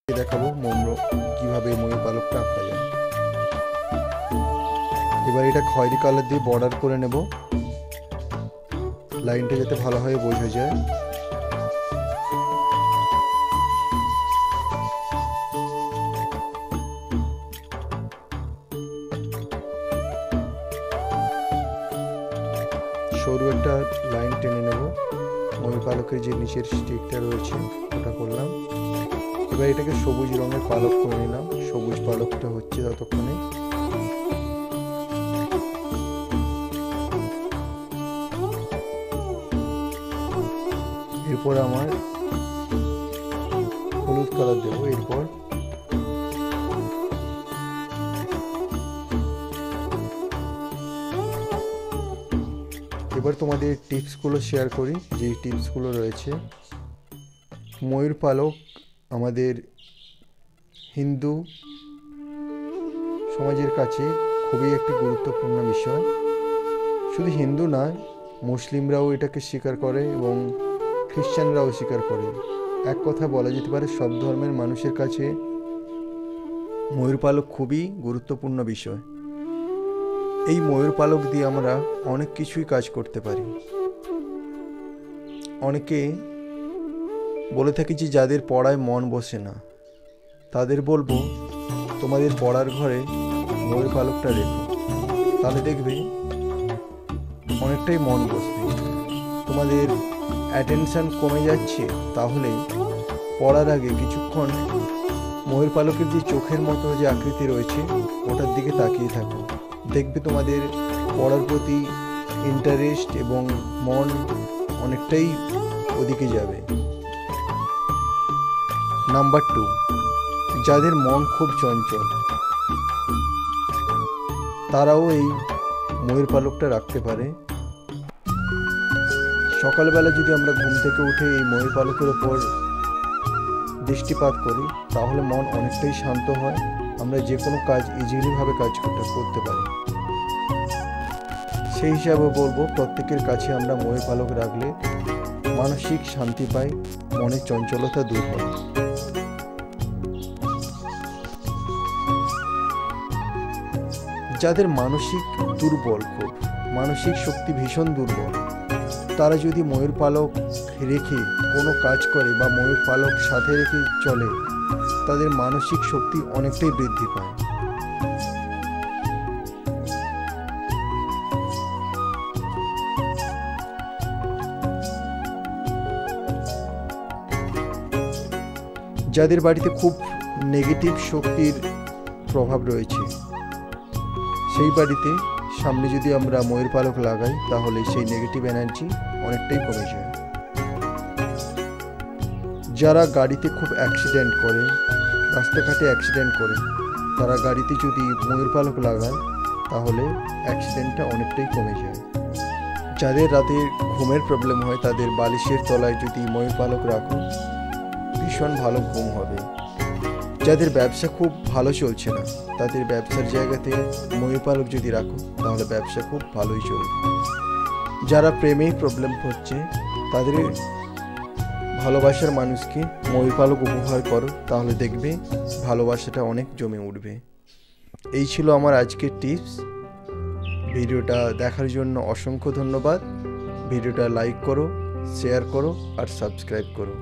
দেখাবো কিভাবে ময়ূর পালকটা আঁকা যায়। এবার এটা খয়েরি কালার দিয়ে বর্ডার করে নেব, লাইনটা যাতে ভালোভাবে বোঝা যায়। সরু একটা লাইন টেনে নেব, ময়ূর পালকের যে নিচের স্টিকটা রয়েছে ওটা করলাম। এবার এটাকে সবুজ রঙের পালক করে নিলাম, সবুজ পালকটা হচ্ছে ততক্ষণে। এরপর আমার হলুদ কালার দেবো। এরপর তোমাদের টিপসগুলো শেয়ার করি। যে টিপসগুলো রয়েছে, ময়ূর পালক আমাদের হিন্দু সমাজের কাছে খুবই একটি গুরুত্বপূর্ণ বিষয়। শুধু হিন্দু নয়, মুসলিমরাও এটাকে স্বীকার করে এবং খ্রিস্টানরাও স্বীকার করে। এক কথা বলা যেতে পারে সব ধর্মের মানুষের কাছে ময়ূর পালক খুবই গুরুত্বপূর্ণ বিষয়। এই ময়ূর পালক দিয়ে আমরা অনেক কিছুই কাজ করতে পারি। অনেকে বলে থাকি যে যাদের পড়ায় মন বসে না, তাদের বলবো তোমাদের পড়ার ঘরে ময়ূর পালকটা রেখো, তাহলে দেখবে অনেকটাই মন বসবে। তোমাদের অ্যাটেনশন কমে যাচ্ছে, তাহলে পড়ার আগে কিছুক্ষণ ময়ূর পালকের যে চোখের মতো যে আকৃতি রয়েছে ওটার দিকে তাকিয়ে থাকো, দেখবে তোমাদের পড়ার প্রতি ইন্টারেস্ট এবং মন অনেকটাই ওদিকে যাবে। নাম্বার 2, যাদের মন খুব চঞ্চল তারাও এই ময়ূর পালকটা রাখতে পারে। সকালবেলা যদি আমরা ঘুম থেকে উঠে এই ময়ূর পালকের ওপর দৃষ্টিপাত করি, তাহলে মন অনেকটাই শান্ত হয়, আমরা যে কোনো কাজ ইজিলিভাবে করতে পারি। সেই হিসাবে বলবো প্রত্যেকের কাছে আমরা ময়ূর পালক রাখলে মানসিক শান্তি পাই, মনের চঞ্চলতা দূর হয়। যাদের মানসিক দুর্বল, খুব মানসিক শক্তি ভীষণ দুর্বল, তারা যদি ময়ূর পালক রেখে কোনো কাজ করে বা ময়ূর পালক সাথে রেখে চলে, তাদের মানসিক শক্তি অনেকটাই বৃদ্ধি পায়। যাদের বাড়িতে খুব নেগেটিভ শক্তির প্রভাব রয়েছে, সেই বাড়িতে সামনে যদি আমরা ময়ূর পালক লাগাই, তাহলে সেই নেগেটিভ এনার্জি অনেকটাই কমে যায়। যারা গাড়িতে খুব অ্যাক্সিডেন্ট করে, রাস্তাঘাটে অ্যাক্সিডেন্ট করে, তারা গাড়িতে যদি ময়ূর পালক লাগায়, তাহলে অ্যাক্সিডেন্টটা অনেকটাই কমে যায়। যাদের রাতে ঘুমের প্রবলেম হয়, তাদের বালিশের তলায় যদি ময়ূর পালক রাখো, ভীষণ ভালো ঘুম হবে। যাদের ব্যবসা খুব ভালো চলছে না, তাদের ব্যবসার জায়গাতে ময়ূর পালক যদি রাখো, তাহলে ব্যবসা খুব ভালোই চলবে। যারা প্রেমে প্রবলেম হচ্ছে, তাদের ভালোবাসার মানুষকে ময়ূর পালক উপহার করো, তাহলে দেখবে ভালোবাসাটা অনেক জমে উঠবে। এই ছিল আমার আজকের টিপস। ভিডিওটা দেখার জন্য অসংখ্য ধন্যবাদ। ভিডিওটা লাইক করো, শেয়ার করো আর সাবস্ক্রাইব করো।